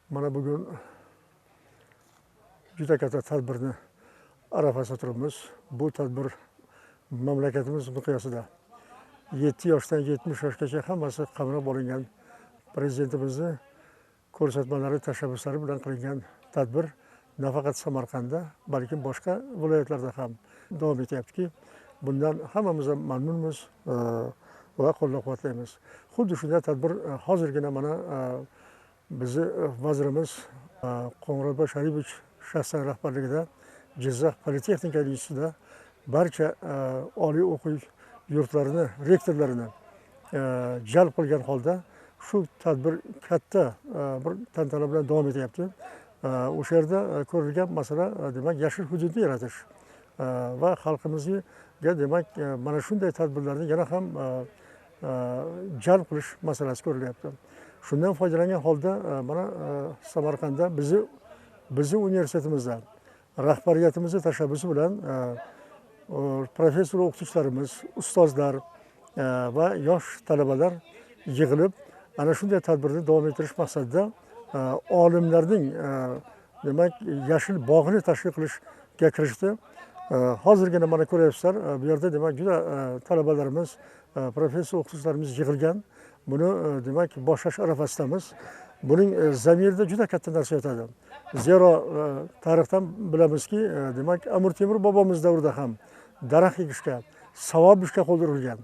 Mana bugun juda katta tadbirni arafasida turibmiz. Bu tadbir mamlakatimiz miqyosida 7 yoshdan 70 yoshgacha hammasi qamrab olingan prezidentimizni ko'rsatmalari, tashabbuslari bilan qilingan tadbir nafaqat Samarqandda, balki boshqa viloyatlarda ham davom etyaptiki, bundan hammamiz ham mamnunmiz va qo'llab-quvvatlaymiz. Xuddi shunday tadbir hozirgina mana bizni vazirimiz Qo'ng'irboy Sharipov shaxsan rahbarligida Jizzax Politexnika institutida barcha oliy o'quv yurtlarini rektorlarini jalb qilgan holda shu tadbir katta bir tantana bilan davom etyapti. O'sha yerda ko'rilgan masala demak yashil hududni yaratish va xalqimizga demak mana shunday tadbirlarni yana ham jalb qilish masalasi ko'rilyapti. Shundan foydalangan holda mana Samarqandda bizni universitetimizda rahbariyatimizning tashabbusi bilan professor o'qituvchilarimiz, ustozlar va yosh talabalar yig'ilib ana shunday tadbirni davom ettirish maqsadida olimlarning demak yashil bog'ini tashkil qilishga kirishdi. Hozirgina mana ko'ryapsizlar, bu yerda demak juda talabalarimiz, professor o'qituvchilarimiz yig'ilgan. Buni demak boshlash arafasidamiz. Buning zamirida juda katta narsa yotadi. Zero tarixdan bilamizki, demak Amir Temur bobomiz davrida ham daraxt ekishga, savob ishga qo'l urilgan.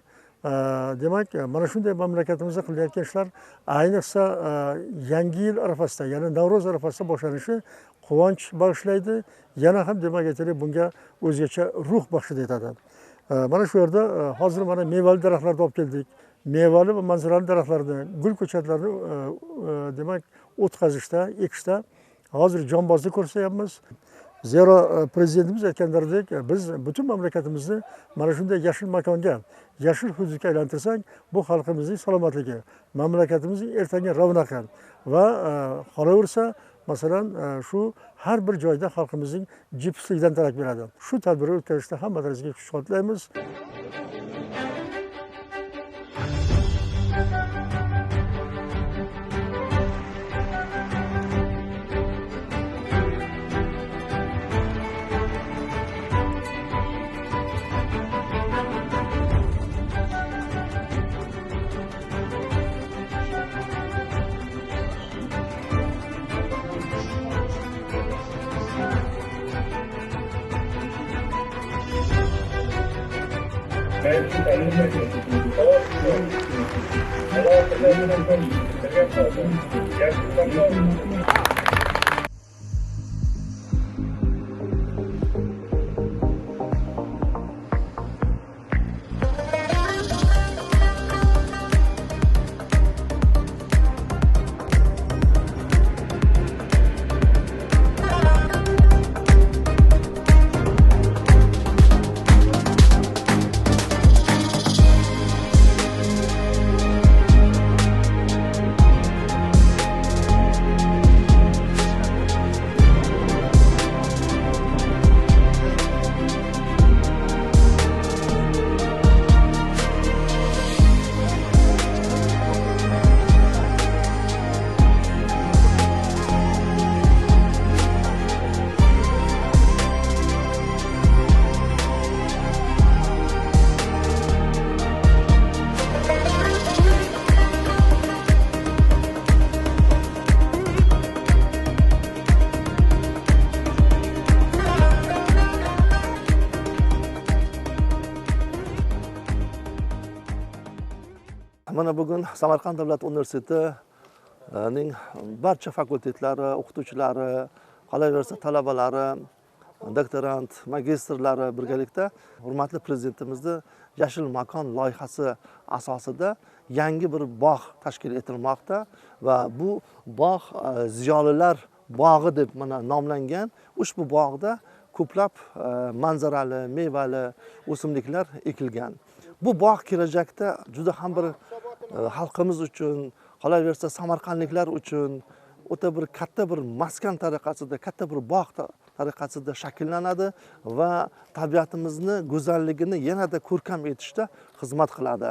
Demak, mana shunday mamlakatimizda qilayotgan ishlar ayniqsa yangi yil arafasida, ya'ni Navro'z arafasida boshlanishi quvonch bag'ishlaydi. Yana ham demak aytaylik, bunga o'zgacha ruh baxsh etadi. Mana shu yerda hozir mana mevali daraxtlarni olib keldik. Mevali va manzarali daraxtlarni, gul ko'chatlarini demak o'tkazishda, ekishda hozir jonbozlik ko'rsatyapmiz. Zero prezidentimiz aytganlaridek, biz butun mamlakatimizni mana shunday yashil makonga, yashil hududga aylantirsak, bu xalqimizning salomatligi, mamlakatimizning ertangi ravnaqi va qolaversa, masalan, shu har bir joyda xalqimizning jipsligidan darak beradi. Shu tadbirni o'tkazishda hammalaringizga kuch-quvvat tilaymiz. Mana bugun Samarqand davlat universitetining barcha fakultetlari, o'qituvchilari, qolaversa talabalari, doktorant, magistrlari birgalikda hurmatli prezidentimizning yashil makon loyihasi asosida yangi bir bog' tashkil etilmoqda va bu bog' ziyolilar bog'i deb mana nomlangan. Ushbu bog'da ko'plab manzarali, mevali o'simliklar ekilgan. Bu bog' kelajakda juda ham bir xalqimiz uchun, qolaversa samarqandliklar uchun o'ta bir katta bir maskan tariqasida, katta bir bog' tariqasida shakllanadi va tabiatimizni go'zalligini yanada ko'rkam etishda xizmat qiladi.